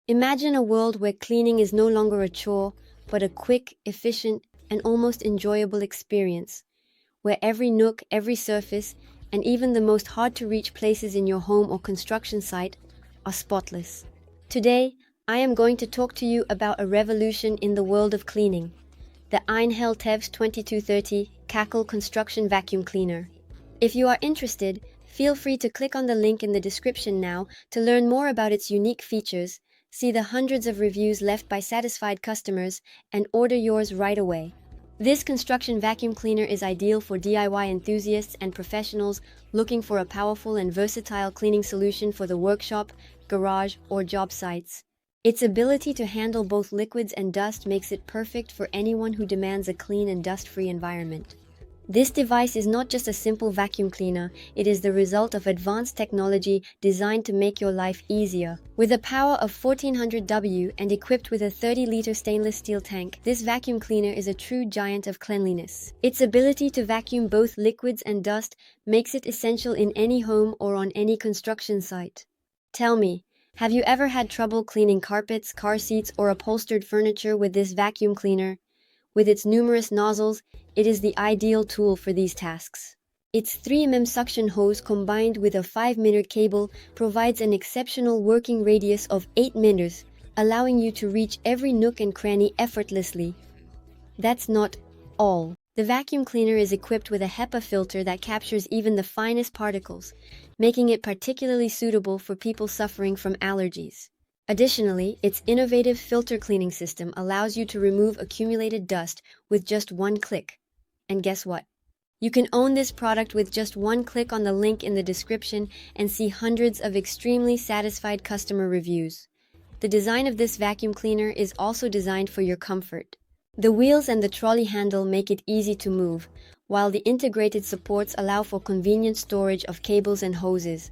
Imagine a world where cleaning is no longer a chore, but a quick, efficient, and almost enjoyable experience, where every nook, every surface, and even the most hard-to-reach places in your home or construction site are spotless. Today, I am going to talk to you about a revolution in the world of cleaning, the Einhell TE-VC 2230 Cackle Construction Vacuum Cleaner. If you are interested, feel free to click on the link in the description now to learn more about its unique features, see the hundreds of reviews left by satisfied customers, and order yours right away. This construction vacuum cleaner is ideal for DIY enthusiasts and professionals looking for a powerful and versatile cleaning solution for the workshop, garage, or job sites. Its ability to handle both liquids and dust makes it perfect for anyone who demands a clean and dust-free environment. This device is not just a simple vacuum cleaner, it is the result of advanced technology designed to make your life easier. With a power of 1400 W and equipped with a 30-liter stainless steel tank, this vacuum cleaner is a true giant of cleanliness. Its ability to vacuum both liquids and dust makes it essential in any home or on any construction site. Tell me, have you ever had trouble cleaning carpets, car seats, or upholstered furniture with this vacuum cleaner? With its numerous nozzles, it is the ideal tool for these tasks. Its 3 mm suction hose combined with a 5-meter cable provides an exceptional working radius of 8 meters, allowing you to reach every nook and cranny effortlessly. That's not all. The vacuum cleaner is equipped with a HEPA filter that captures even the finest particles, making it particularly suitable for people suffering from allergies. Additionally, its innovative filter cleaning system allows you to remove accumulated dust with just one click. And guess what? You can own this product with just one click on the link in the description and see hundreds of extremely satisfied customer reviews. The design of this vacuum cleaner is also designed for your comfort. The wheels and the trolley handle make it easy to move, while the integrated supports allow for convenient storage of cables and hoses.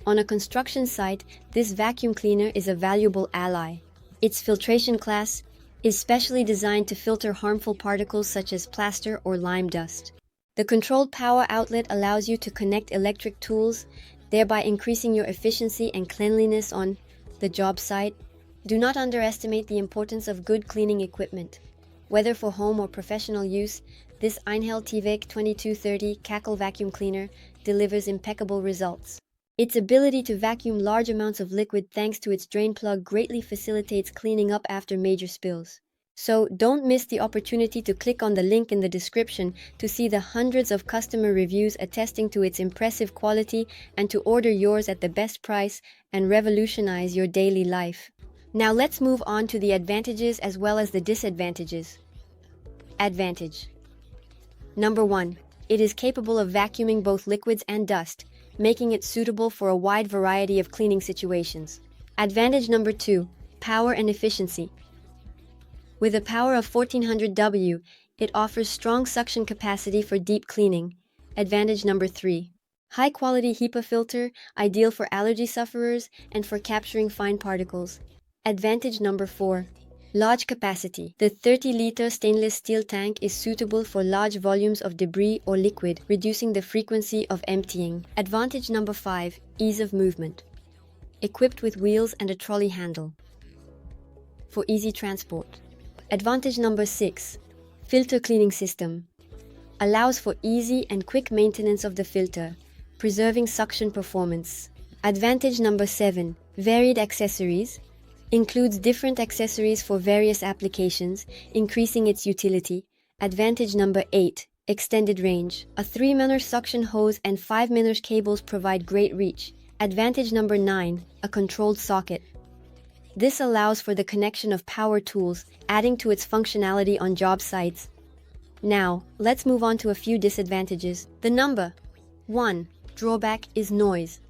On a construction site, this vacuum cleaner is a valuable ally. Its filtration class is specially designed to filter harmful particles such as plaster or lime dust. The controlled power outlet allows you to connect electric tools, thereby increasing your efficiency and cleanliness on the job site. Do not underestimate the importance of good cleaning equipment. Whether for home or professional use, this Einhell TE-VC 2230 Cackle Vacuum Cleaner delivers impeccable results. Its ability to vacuum large amounts of liquid thanks to its drain plug greatly facilitates cleaning up after major spills. So don't miss the opportunity to click on the link in the description to see the hundreds of customer reviews attesting to its impressive quality and to order yours at the best price and revolutionize your daily life. Now let's move on to the advantages as well as the disadvantages. Advantage. Number 1. It is capable of vacuuming both liquids and dust, making it suitable for a wide variety of cleaning situations. Advantage number 2, power and efficiency. With a power of 1400 W, it offers strong suction capacity for deep cleaning. Advantage number 3, high-quality HEPA filter, ideal for allergy sufferers and for capturing fine particles. Advantage number 4, large capacity. The 30-liter stainless steel tank is suitable for large volumes of debris or liquid, reducing the frequency of emptying. Advantage number 5, ease of movement. Equipped with wheels and a trolley handle for easy transport. Advantage number 6, filter cleaning system. Allows for easy and quick maintenance of the filter, preserving suction performance. Advantage number 7, varied accessories. Includes different accessories for various applications, increasing its utility. Advantage number 8, extended range. A 3-meter suction hose and 5-meter cables provide great reach. Advantage number 9, a controlled socket. This allows for the connection of power tools, adding to its functionality on job sites. Now, let's move on to a few disadvantages. The number 1 drawback is noise.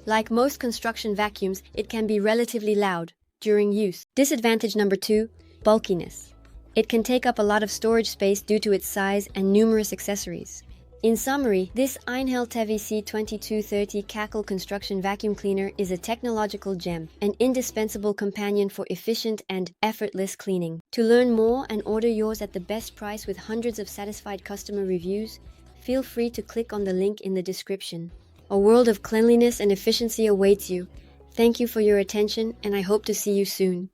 Like most construction vacuums, it can be relatively loud during use. Disadvantage number 2, bulkiness. It can take up a lot of storage space due to its size and numerous accessories. In summary, this Einhell TE-VC 2230 Cackle Construction Vacuum Cleaner is a technological gem, an indispensable companion for efficient and effortless cleaning. To learn more and order yours at the best price with hundreds of satisfied customer reviews, feel free to click on the link in the description. A world of cleanliness and efficiency awaits you. Thank you for your attention, and I hope to see you soon.